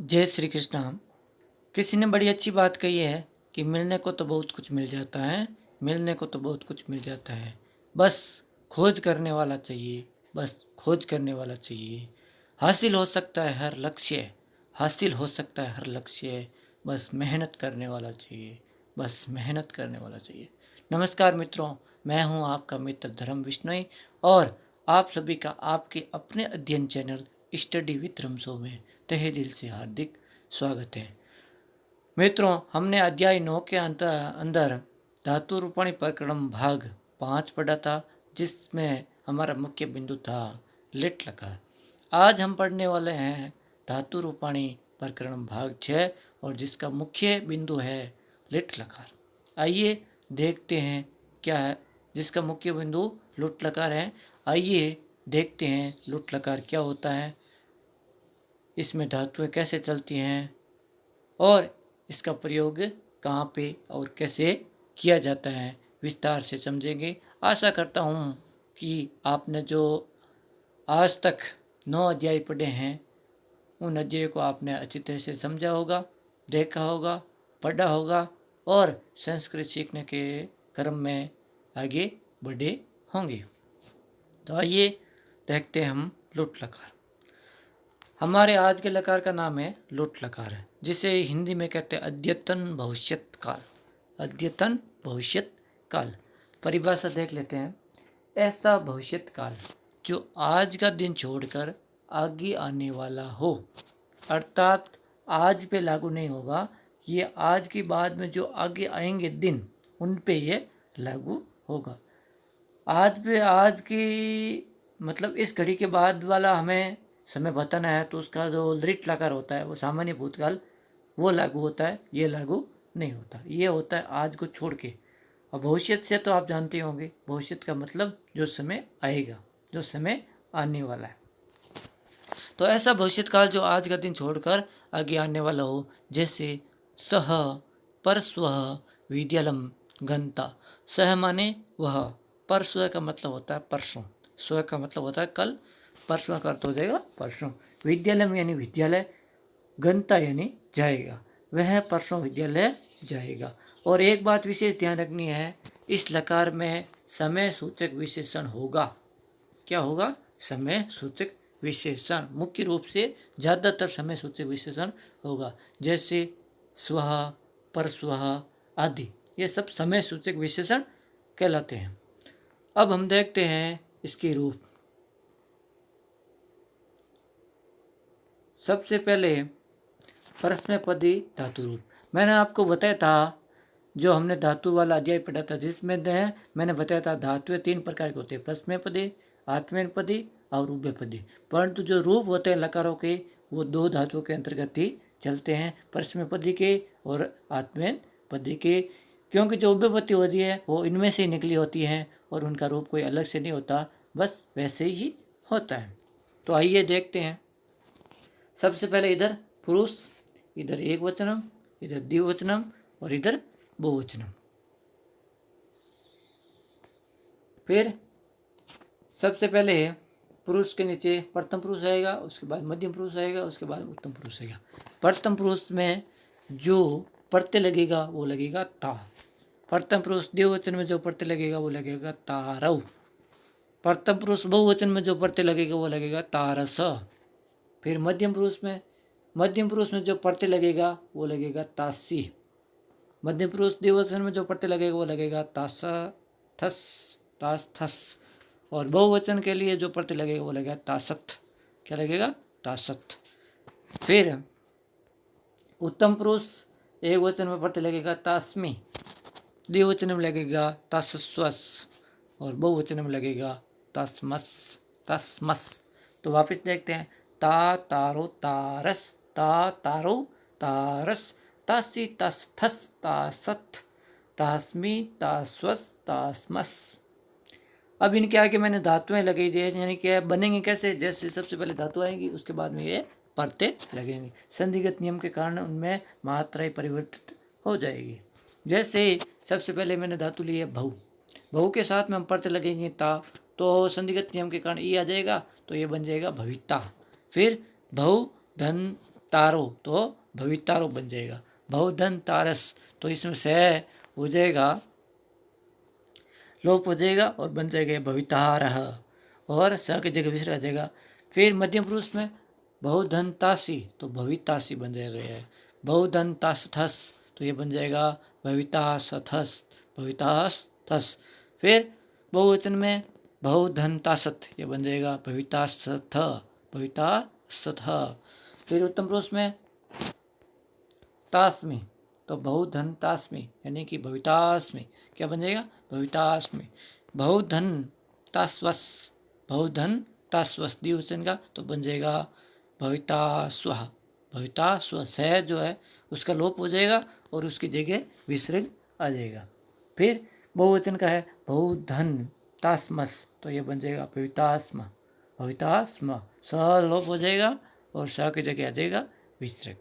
जय श्री कृष्णा। किसी ने बड़ी अच्छी बात कही है कि मिलने को तो बहुत कुछ मिल जाता है, मिलने को तो बहुत कुछ मिल जाता है, बस खोज करने वाला चाहिए, बस खोज करने वाला चाहिए। हासिल हो सकता है हर लक्ष्य, हासिल हो सकता है हर लक्ष्य, बस मेहनत करने वाला चाहिए, बस मेहनत करने वाला चाहिए। नमस्कार मित्रों, मैं हूं आपका मित्र धर्म विश्नोई और आप सभी का आपके अपने अध्ययन चैनल स्टडी विद रमसो में तहे दिल से हार्दिक स्वागत है। मित्रों, हमने अध्याय 9 के अंदर धातु रूपाणी प्रकरण भाग 5 पढ़ा था, जिसमें हमारा मुख्य बिंदु था लिट लकार। आज हम पढ़ने वाले हैं धातु रूपाणी प्रकरण भाग 6 और जिसका मुख्य बिंदु है लिट लकार। आइए देखते हैं क्या है, जिसका मुख्य बिंदु लुट लकार है। आइए देखते हैं लुट लकार क्या होता है, इसमें धातुएं कैसे चलती हैं और इसका प्रयोग कहाँ पे और कैसे किया जाता है, विस्तार से समझेंगे। आशा करता हूँ कि आपने जो आज तक 9 अध्याय पढ़े हैं, उन अध्यायों को आपने अच्छी तरह से समझा होगा, देखा होगा, पढ़ा होगा और संस्कृत सीखने के क्रम में आगे बढ़े होंगे। तो आइए देखते हैं हम लुट लकार। हमारे आज के लकार का नाम है लुट लकार है, जिसे हिंदी में कहते हैं अद्यतन भविष्यत काल। अद्यतन भविष्यत काल परिभाषा देख लेते हैं। ऐसा भविष्यत काल जो आज का दिन छोड़कर आगे आने वाला हो, अर्थात आज पे लागू नहीं होगा, ये आज के बाद में जो आगे आएंगे दिन, उन पे ये लागू होगा। आज पे आज की मतलब इस घड़ी के बाद वाला हमें समय बताना है, तो उसका जो लिट लकार होता है वो सामान्य भूतकाल वो लागू होता है, ये लागू नहीं होता। ये होता है आज को छोड़ के। और भविष्य से तो आप जानते होंगे, भविष्य का मतलब जो समय आएगा, जो समय आने वाला है। तो ऐसा भविष्य काल जो आज का दिन छोड़कर आगे आने वाला हो, जैसे सह परस्वः विद्यालम गंता। सह माने वह, परस्व का मतलब होता है परसों, स्व का मतलब होता है कल, परसों का अर्थ हो जाएगा परसों। विद्यालय यानी विद्यालय, गंता यानी जाएगा, वह परसों विद्यालय जाएगा। और एक बात विशेष ध्यान रखनी है, इस लकार में समय सूचक विशेषण होगा। क्या होगा? समय सूचक विशेषण। मुख्य रूप से ज़्यादातर समय सूचक विशेषण होगा, जैसे स्वः, परस्वः आदि, ये सब समय सूचक विशेषण कहलाते हैं। अब हम देखते हैं इसके रूप। सबसे पहले परस्मैपदी धातु रूप। मैंने आपको बताया था, जो हमने धातु वाला अध्याय पढ़ा था, जिसमें मैंने बताया था धातुएं 3 प्रकार के होते हैं, परस्मैपदी, आत्मनेपदी और उभयपदी। परंतु जो रूप होते हैं लकारों के, वो 2 धातुओं के अंतर्गत ही चलते हैं, परस्मैपदी के और आत्मनेपदी के। क्योंकि जो उभयपदी होती है वो इनमें से ही निकली होती हैं और उनका रूप कोई अलग से नहीं होता, बस वैसे ही होता है। तो आइए देखते हैं। सबसे पहले इधर पुरुष, इधर एक वचनम, इधर द्विवचनम और इधर बहुवचनम। फिर सबसे पहले पुरुष के नीचे प्रथम पुरुष आएगा, उसके बाद मध्यम पुरुष आएगा, उसके बाद उत्तम पुरुष आएगा। प्रथम पुरुष में जो प्रत्यय लगेगा वो लगेगा ता। प्रथम पुरुष द्विवचन में जो प्रत्यय लगेगा वो लगेगा तारव। प्रथम पुरुष बहुवचन में जो प्रत्यय लगेगा वो लगेगा तारस। फिर मध्यम पुरुष में जो प्रत्यय लगेगा वो लगेगा तासी। मध्यम पुरुष द्विवचन में जो प्रत्यय लगेगा वो लगेगा तास थस, तास थस। और बहुवचन के लिए जो प्रत्यय लगेगा वो लगेगा तासत। क्या लगेगा? तासत। फिर उत्तम पुरुष एक वचन में प्रत्यय लगेगा तास्मी, द्विवचन में लगेगा तासस्वस और बहुवचन में लगेगा तस्मस, तस्मस। तो वापस देखते हैं। ता तारो तारस, ता तारो तारस, तासी तस थस तासत, तास्मी तास्वस तास्मस। अब इनके आगे मैंने धातुएं लगी दी, यानी कि बनेंगे कैसे? जैसे सबसे पहले धातु आएंगी, उसके बाद में ये प्रत्यय लगेंगे। संधिगत नियम के कारण उनमें मात्राएं परिवर्तित हो जाएगी। जैसे सबसे पहले मैंने धातु ली है बहु, बहु के साथ में हम प्रत्यय लगेंगे ता, तो संधिगत नियम के कारण ई आ जाएगा, तो ये बन जाएगा भविता। फिर बहु धन तारो तो भवितारो बन जाएगा। बहुधन तारस तो इसमें से हो जाएगा, लोप हो जाएगा और बन जाएगा भवितारः, और स की जगह विसर्ग आ जाएगा। फिर मध्यम पुरुष में बहुधनतासी तो भवितासी बन जाएगा। ये बहुधनतासथस तो ये बन जाएगा भवितासथस, भवितासथस। फिर बहुवचन में बहुधनतासथ ये बन जाएगा भवितासथ, भवितासथ। फिर उत्तम पुरुष में तास्मी तो बहुधन तास्मी यानी कि भवितास्मी क्या बन जाएगा भवितास्मी। बहुधन तास्वस, बहुधन तास्वस द्विवचन का तो बन जाएगा भवितास्व, भवितास्व। स जो है उसका लोप हो जाएगा और उसकी जगह विसर्ग आ जाएगा। फिर बहुवचन का है बहुधन तास्मस तो ये बन जाएगा भवितास्म, भवितास्म। स लोप हो जाएगा और स की जगह आ जाएगा विसर्ग।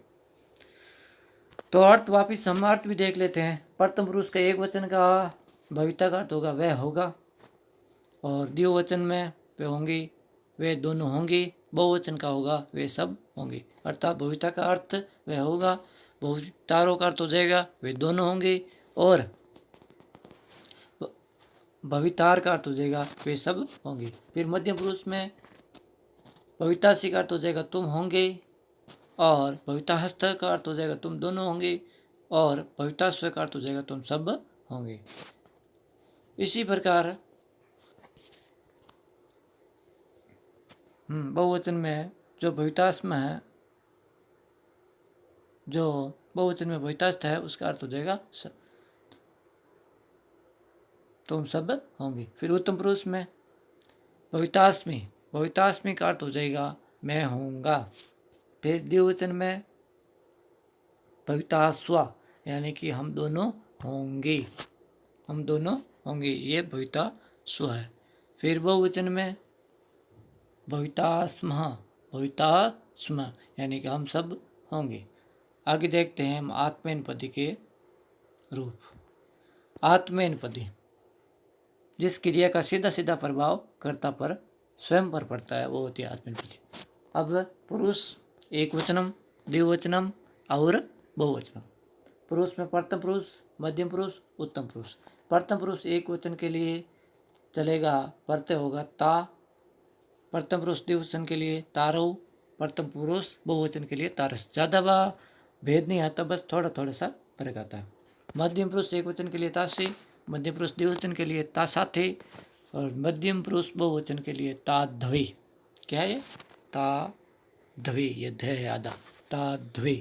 तो अर्थ वापिस हम अर्थ भी देख लेते हैं। प्रथम पुरुष का एक वचन का भविता का अर्थ होगा वह होगा, और द्विवचन में वे होंगी, वे दोनों होंगी। बहुवचन का होगा वे सब होंगे। अर्थात भविता का अर्थ वह होगा, बहुतारों का अर्थ हो जाएगा वे दोनों होंगे, और भवितार का अर्थ हो जाएगा वे सब होंगे। फिर मध्यम पुरुष में भवितासी का अर्थ हो जाएगा तुम होंगे, और भविताहस्थ का अर्थ हो जाएगा तुम दोनों होंगे, और भवितास्व का अर्थ हो जाएगा तुम सब होंगे। इसी प्रकार बहुवचन में जो भवितास्म है, जो बहुवचन में भवितास्थ है उसका अर्थ हो जाएगा तुम सब होंगे। फिर उत्तम पुरुष में भवितास्मी, भवितास्मी का अर्थ हो जाएगा मैं होऊंगा। फिर द्विवचन में भवितास्व यानी कि हम दोनों होंगे, हम दोनों होंगे, ये भवितास्व है। फिर बहुवचन में भवितास्म, भवितास्म यानी कि हम सब होंगे। आगे देखते हैं हम आत्मेनपदी के रूप। आत्मेनपदी जिस क्रिया का सीधा सीधा प्रभाव कर्ता पर स्वयं पर पड़ता है वो होती है आत्मेनपदी। अब पुरुष एक वचनम, द्विवचनम और बहुवचनम। पुरुष में प्रथम पुरुष, मध्यम पुरुष, उत्तम पुरुष। प्रथम पुरुष एक वचन के लिए चलेगा प्रत्यय होगा ता, प्रथम पुरुष द्विवचन के लिए तारौ, प्रथम पुरुष बहुवचन के लिए तारस। ज़्यादा वह भेद नहीं आता, बस थोड़ा थोड़ा सा फर्क आता है। मध्यम पुरुष एक वचन के लिए तासे, मध्यम पुरुष द्विवचन के लिए तासाथे, और मध्यम पुरुष बहुवचन के लिए ताध्वे। क्या है ताध्वे, ये ध है आधा, ताध्वे।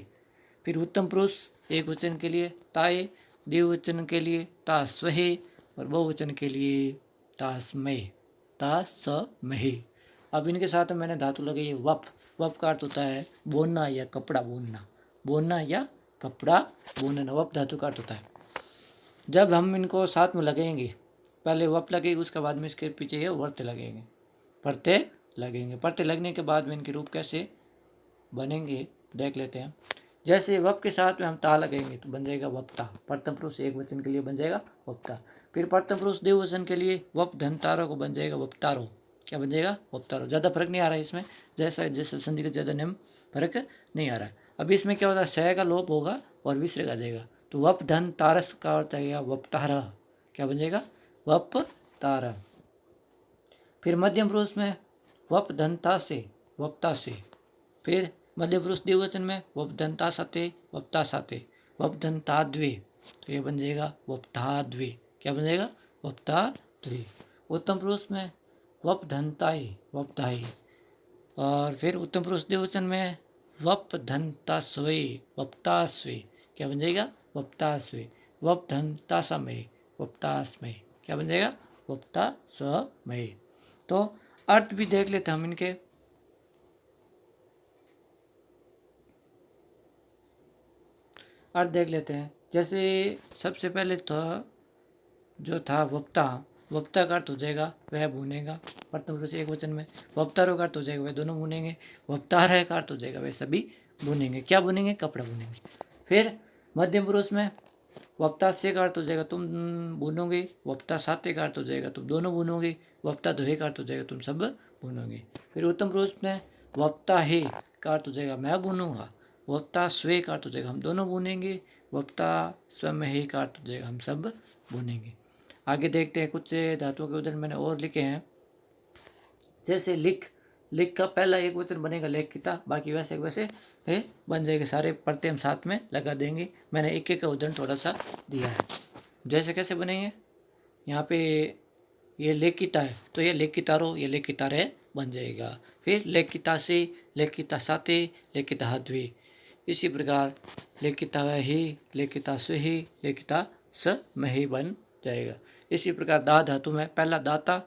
फिर उत्तम पुरुष एक वचन के लिए ताए, द्विवचन के लिए तास्वहे, और बहुवचन के लिए तास्मय, तासमहे। अब इनके साथ में मैंने धातु लगाई है वप। वप का अर्थ होता है बोनना या कपड़ा बुनना, बोनना या कपड़ा बुनना, वप धातु का अर्थ होता है। जब हम इनको साथ में लगेंगे, पहले वप लगेगी उसके बाद में इसके पीछे ये वर्त लगेंगे, प्रत्यय लगेंगे। प्रत्यय लगने के बाद में इनके रूप कैसे बनेंगे देख लेते हैं। जैसे वप के साथ में हम ता लगेंगे तो बन जाएगा वप्ता, प्रथम पुरुष एक वचन के लिए बन जाएगा वप्ता। फिर प्रथम पुरुष द्विवचन के लिए वप धनतारो को बन जाएगा वप्तारो। क्या बन जाएगा वप्तारो। ज़्यादा फर्क नहीं आ रहा है इसमें, जैसा जैसे संधि का ज़्यादा नियम फर्क नहीं आ रहा है। अभी इसमें क्या होता है स का लोप होगा और विसर्ग आ जाएगा, तो वप धन तारस का अर्थ आएगा वप्तार। क्या बन जाएगा वप्तार। फिर मध्यम पुरुष में वप धनता से, वप्ता से। फिर मध्य पुरुष द्विवचन में वपदंता सते, वप्ता साते, वपदंताद्वे, तो ये बन जाएगा वप्ताद्वे। क्या बन जाएगा वप्ताद्वे। उत्तम पुरुष में वपधनताई, वप्ताई। और फिर उत्तम पुरुष द्विवचन में वपधनतास्वे, वप्तास्वे। क्या बन जाएगा वप्तास्वे। वपधनतासमय, वप्तास्मय। क्या बन जाएगा वप्तास्मय। तो अर्थ भी देख लेते हम इनके। अर्थ देख लेते हैं। जैसे सबसे पहले तो जो था वक्ता, वक्ता का अर्थ हो जाएगा वह बुनेगा, प्रथम पुरुष एक वचन में। वक्तारों का अर्थ हो जाएगा वह दोनों बुनेंगे। वक्तार का अर्थ हो जाएगा वह सभी बुनेंगे। क्या बुनेंगे कपड़ा बुनेंगे। फिर मध्यम पुरुष में वक्ता से का अर्थ हो जाएगा तुम बुनोगे। वक्ता साते का अर्थ हो जाएगा तुम दोनों बुनोगे। वक्ता दोहे का अर्थ हो जाएगा तुम सब बुनोगे। फिर उत्तम पुरुष में वक्ता है का अर्थ हो जाएगा मैं बुनूंगा। वक्ता स्वे का अर्थ हो जाएगा हम दोनों बुनेंगे, वक्ता स्वमहि का अर्थ हो जाएगा हम सब बुनेंगे। आगे देखते हैं कुछ धातुओं के उदाहरण मैंने और लिखे हैं। जैसे लिख, लिख का पहला एक वचन बनेगा लेखिता, बाकी वैसे वैसे है बन जाएगा, सारे प्रत्यय हम साथ में लगा देंगे। मैंने एक एक का उदाहरण थोड़ा सा दिया है। जैसे कैसे बनेंगे, यहाँ पे ये लेखिता है तो ये लेखितारो, ये लेखितारे बन जाएगा। फिर लेखिता से, लेखिता साते, लेखिता हद्वे। इसी प्रकार लेखिता ही, लेखिता स्वे, लेखिता स मही बन जाएगा। इसी प्रकार दा धातु में पहला दाता,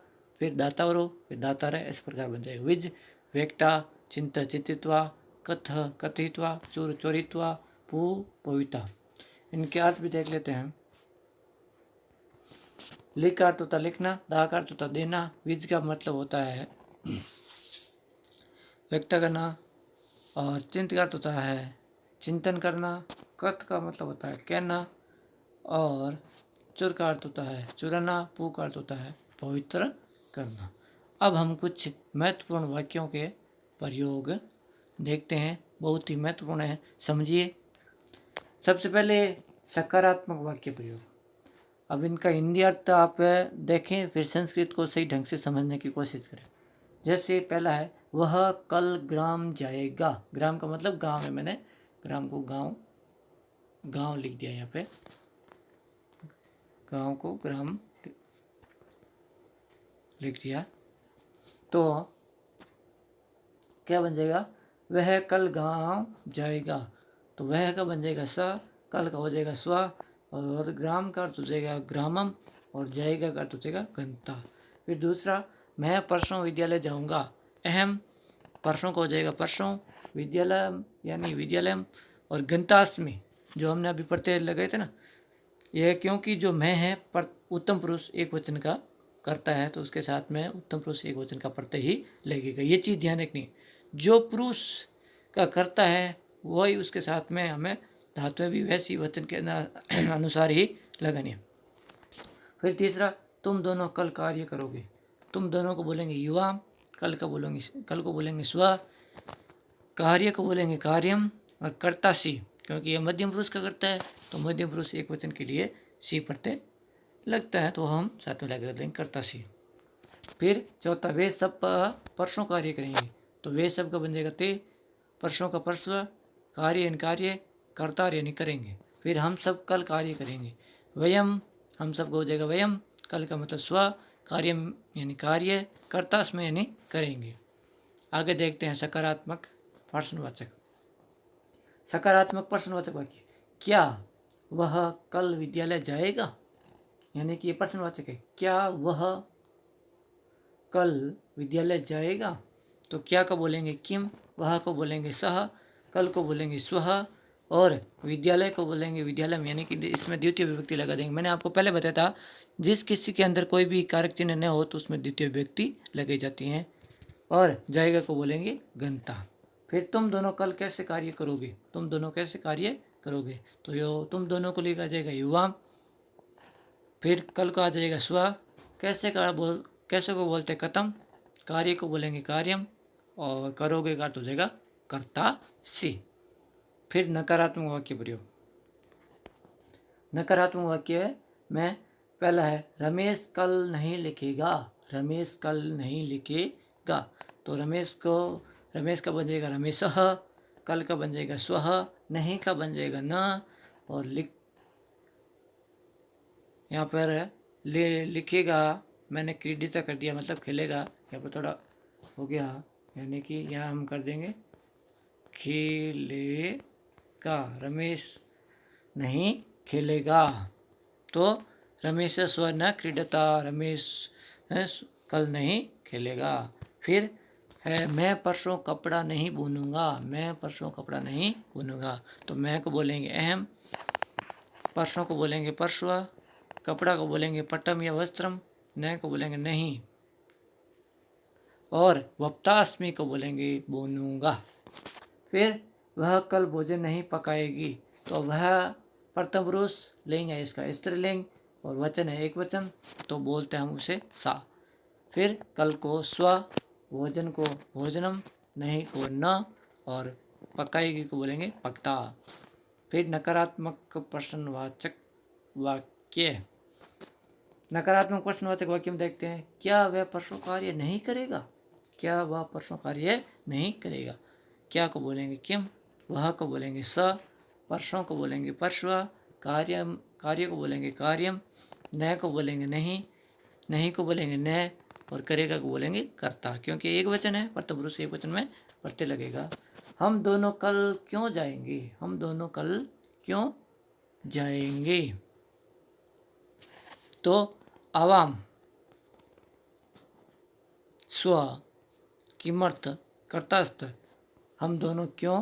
फिर दातावरो, फिर दातारे, इस प्रकार बन जाएगा। विज वेक्टा, चिंत चित्तित्वा, कथ कथित्वा, चोर चोरित्वा, पू पविता। इनके अर्थ भी देख लेते हैं। लिख का अर्थ होता है लिखना, दा का अर्थ होता है देना, विज का मतलब होता है व्यक्त करना, और चिंत का अर्थ होता है चिंतन करना, कथ का मतलब होता है कहना, और चुर का अर्थ होता है चुराना, पू का अर्थ होता है पवित्र करना। अब हम कुछ महत्वपूर्ण वाक्यों के प्रयोग देखते हैं, बहुत ही महत्वपूर्ण है, समझिए। सबसे पहले सकारात्मक वाक्य प्रयोग। अब इनका हिंदी अर्थ आप देखें, फिर संस्कृत को सही ढंग से समझने की कोशिश करें। जैसे पहला है वह कल ग्राम जाएगा। ग्राम का मतलब गांव है, मैंने ग्राम को गांव गांव लिख दिया, यहाँ पे गांव को ग्राम लिख दिया। तो क्या बन जाएगा, वह कल गांव जाएगा। तो वह का बन जाएगा स, कल का हो जाएगा स्व, और ग्राम का अर्थ हो जाएगा ग्रामम, और जाएगा का अर्थ हो जाएगा गंता। फिर दूसरा, मैं परसों विद्यालय जाऊंगा। अहम, परसों का हो जाएगा परसों, विद्यालय यानी विद्यालयम, और गंतास्मि जो हमने अभी प्रत्यय लगाए थे ना, यह क्योंकि जो मैं है पर उत्तम पुरुष एक वचन का करता है, तो उसके साथ में उत्तम पुरुष एक वचन का प्रत्यय ही लगेगा। ये चीज़ ध्यान रखनी, जो पुरुष का करता है वही उसके साथ में हमें धातुएं भी वैसी वचन के अनुसार ही लगानी है। फिर तीसरा, तुम दोनों कल कार्य करोगे। तुम दोनों को बोलेंगे युवा, कल को बोलेंगे स्व, कार्य को बोलेंगे कार्यम, और कर्ता सी, क्योंकि ये मध्यम पुरुष का करता है तो मध्यम पुरुष एक वचन के लिए सी प्रत्यय लगता है, तो हम साथ में लगा देंगे कर्ता सी। फिर चौथा, वे सब परसों कार्य करेंगे। तो वे सब का बन जाएगा ते, परसों का परसों, कार्य यानी कार्य, कर्ता यानी करेंगे। फिर हम सब कल कार्य करेंगे। वयम, हम सब को हो जाएगा वयम, कल का मतलब स्व, कार्यम यानी कार्य, कर्तास्मय यानी करेंगे। आगे देखते हैं सकारात्मक प्रश्नवाचक। सकारात्मक प्रश्नवाचक वाक्य, क्या वह कल विद्यालय जाएगा, यानी कि ये प्रश्नवाचक है, क्या वह कल विद्यालय जाएगा। तो क्या को बोलेंगे किम, वह को बोलेंगे सह, कल को बोलेंगे स्वह, और विद्यालय को बोलेंगे विद्यालय, यानी कि इसमें द्वितीय विभक्ति लगा देंगे। मैंने आपको पहले बताया था, जिस किसी के अंदर कोई भी कारक चिन्ह न हो तो उसमें द्वितीय विभक्ति लगाई जाती हैं। और जाएगा को बोलेंगे गंता। फिर तुम दोनों कल कैसे कार्य करोगे, तुम दोनों कैसे कार्य करोगे, तो यो तुम दोनों को लेकर जाएगा युवा। फिर कल को आ जाएगा स्व, कैसे को बोलते कथम, कार्य को बोलेंगे कार्यम, और करोगे का अर्थ हो जाएगा कर्ता सी। फिर नकारात्मक वाक्य प्रयोग। नकारात्मक वाक्य में पहला है रमेश कल नहीं लिखेगा। रमेश कल नहीं लिखेगा, तो रमेश का बन जाएगा रमेशः, कल का बन जाएगा स्वः, नहीं का बन जाएगा न, और यहाँ पर लिखेगा मैंने क्रीडिता कर दिया, मतलब खेलेगा, यहाँ पर थोड़ा हो गया, यानी कि यहाँ हम कर देंगे खेलेगा, रमेश नहीं खेलेगा। तो रमेश स्व न क्रीडता, रमेश कल नहीं खेलेगा। फिर है मैं परसों कपड़ा नहीं बुनूंगा। मैं परसों कपड़ा नहीं बुनूंगा, तो मैं को बोलेंगे अहम, परसों को बोलेंगे परसुआ, कपड़ा को बोलेंगे पट्टम या वस्त्रम, न को बोलेंगे नहीं, और वप्तास्मि को बोलेंगे बोनूंगा। फिर वह कल भोजन नहीं पकाएगी, तो वह प्रथम पुरुष लिंग है, इसका स्त्रीलिंग, और वचन है एक वचन, तो बोलते हैं हम उसे सा। फिर कल को स्व, भोजन को भोजनम, नहीं को न, और पकाएगी को बोलेंगे पकता। फिर नकारात्मक प्रश्नवाचक वाक्य। नकारात्मक प्रश्नवाचक वाक्य में देखते हैं, क्या वह परसों कार्य नहीं करेगा? क्या वह परसों कार्य नहीं करेगा? क्या को बोलेंगे किम, वह को बोलेंगे स, परसों को बोलेंगे परसवा, कार्य को बोलेंगे कार्यम, न को बोलेंगे नहीं, नहीं को बोलेंगे न, और करेगा को बोलेंगे करता। क्योंकि एक वचन है, प्रथम पुरुष एक वचन में प्रत्यय लगेगा। हम दोनों कल क्यों जाएंगे? हम दोनों कल क्यों जाएंगे? तो आवाम, स्व, किमर्थ, कर्तास्थ, हम दोनों क्यों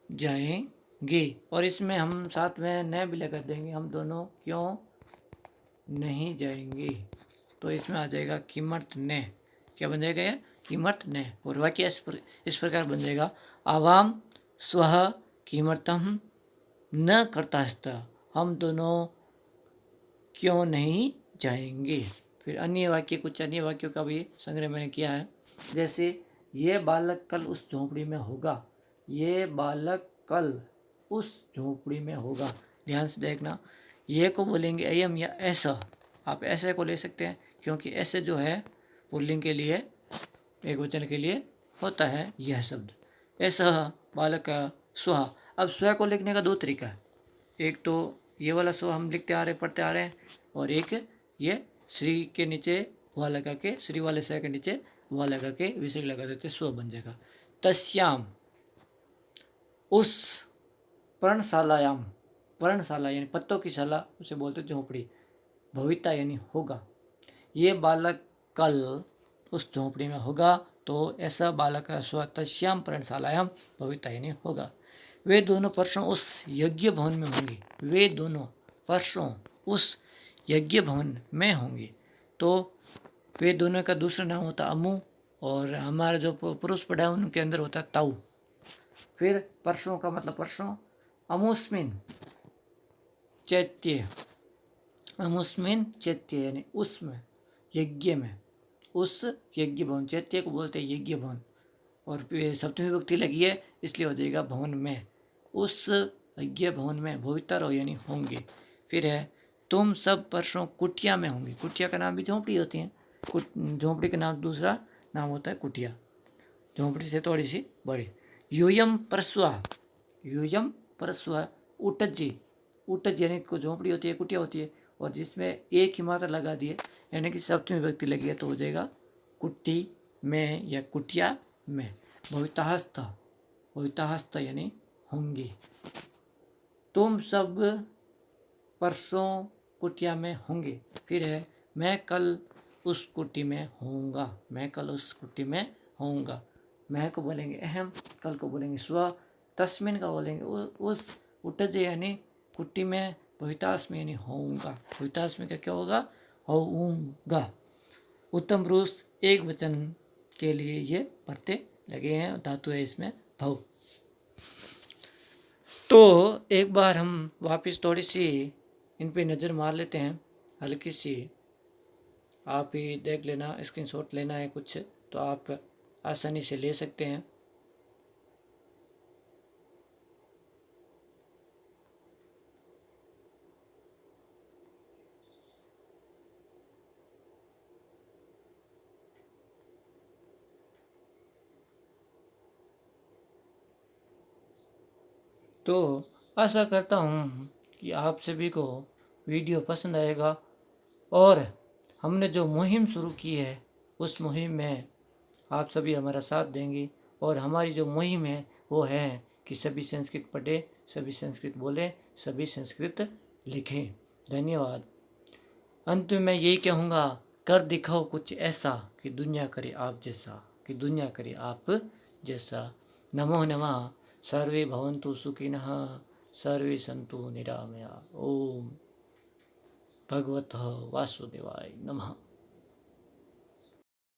जाएंगे। और इसमें हम साथ में न भी लगा देंगे, हम दोनों क्यों नहीं जाएंगे। तो इसमें आ जाएगा किमर्थ ने। क्या बन जाएगा ये? किमर्थ ने। और वाक्य इस प्रकार बन जाएगा, आवाम स्वः किमर्थम न कर्तास्त, हम दोनों क्यों नहीं जाएंगे। फिर अन्य वाक्य, कुछ अन्य वाक्यों का भी संग्रह मैंने किया है। जैसे ये बालक कल उस झोंपड़ी में होगा, ये बालक कल उस झोंपड़ी में होगा। ध्यान से देखना, ये को बोलेंगे अयम या ऐसा। आप ऐसे को ले सकते हैं, क्योंकि ऐसे जो है पुल्लिंग के लिए, एक वचन के लिए होता है यह शब्द। ऐसा बालक का स्व। अब स्व को लिखने का दो तरीका है। एक तो ये वाला स्व हम लिखते आ रहे, पढ़ते आ रहे हैं, और एक ये श्री के नीचे वह लगा के, श्री वाले स के नीचे वह लगा के विसर्ग लगा देते, स्व बन जाएगा। तस्याम, उस पर्णशालायाम, पर्णशाला यानी पत्तों की शाला, उसे बोलते झोंपड़ी। भविता यानी होगा, ये बालक कल उस झोंपड़ी में होगा, तो ऐसा बालक का स्व तस्याम पर्णशालायाम भविता यानी होगा। वे दोनों परसों उस यज्ञ भवन में होंगे, वे दोनों परसों उस यज्ञ भवन में होंगे। तो वे दोनों का दूसरा नाम होता अमु, और हमारा जो पुरुष पढ़ा है उनके अंदर होता ताऊ। फिर परसों का मतलब परसों, अमुस्मिन चैत्य, अमुस्मिन चैत्य यानी उसमें, यज्ञ में, उस यज्ञ भवन। चैत्य को बोलते हैं यज्ञ भवन, और सप्तमी विभक्ति लगी है इसलिए हो जाएगा भवन में, उस यज्ञ भवन में भविता रहो यानी होंगे। फिर है तुम सब परसों कुटिया में होंगे। कुटिया का नाम भी झोंपड़ी होती है, झोंपड़ी का नाम दूसरा नाम होता है कुटिया, झोंपड़ी से थोड़ी सी बड़ी। यूयम परस्वा, यूयम परस्वा उटजी, उटज यानी को झोंपड़ी होती है, कुटिया होती है, और जिसमें एक ही मात्रा लगा दिए यानी कि सप्तमी विभक्ति लगी है, तो हो जाएगा कुट्टी में या कुटिया में। भविताहस्थ, भविताहस्थ यानी होंगे। तुम सब परसों कुटिया में होंगे। फिर है मैं कल उस कुटी में होऊंगा, मैं कल उस कुटी में होऊंगा। मैं को बोलेंगे अहम, कल को बोलेंगे स्व, तस्मिन का बोलेंगे उस, उटज यानी कुटी में, भवितास में यानी होऊंगा। भवितास में क्या होगा? होऊंगा। उत्तम पुरुष एक वचन के लिए ये प्रत्यय लगे हैं, धातु है इसमें भव। तो एक बार हम वापस थोड़ी सी इन पे नज़र मार लेते हैं, हल्की सी। आप ही देख लेना, स्क्रीनशॉट लेना है कुछ तो आप आसानी से ले सकते हैं। तो आशा करता हूँ कि आप सभी को वीडियो पसंद आएगा, और हमने जो मुहिम शुरू की है उस मुहिम में आप सभी हमारा साथ देंगे। और हमारी जो मुहिम है वो है कि सभी संस्कृत पढ़ें, सभी संस्कृत बोलें, सभी संस्कृत लिखें। धन्यवाद। अंत में मैं यही कहूँगा, कर दिखाओ कुछ ऐसा कि दुनिया करे आप जैसा, कि दुनिया करे आप जैसा। नमो नमः। सर्वे भवन्तु सुखिनः, सर्वे सन्तु निरामया। ओम भगवतः वासुदेवाय नमः।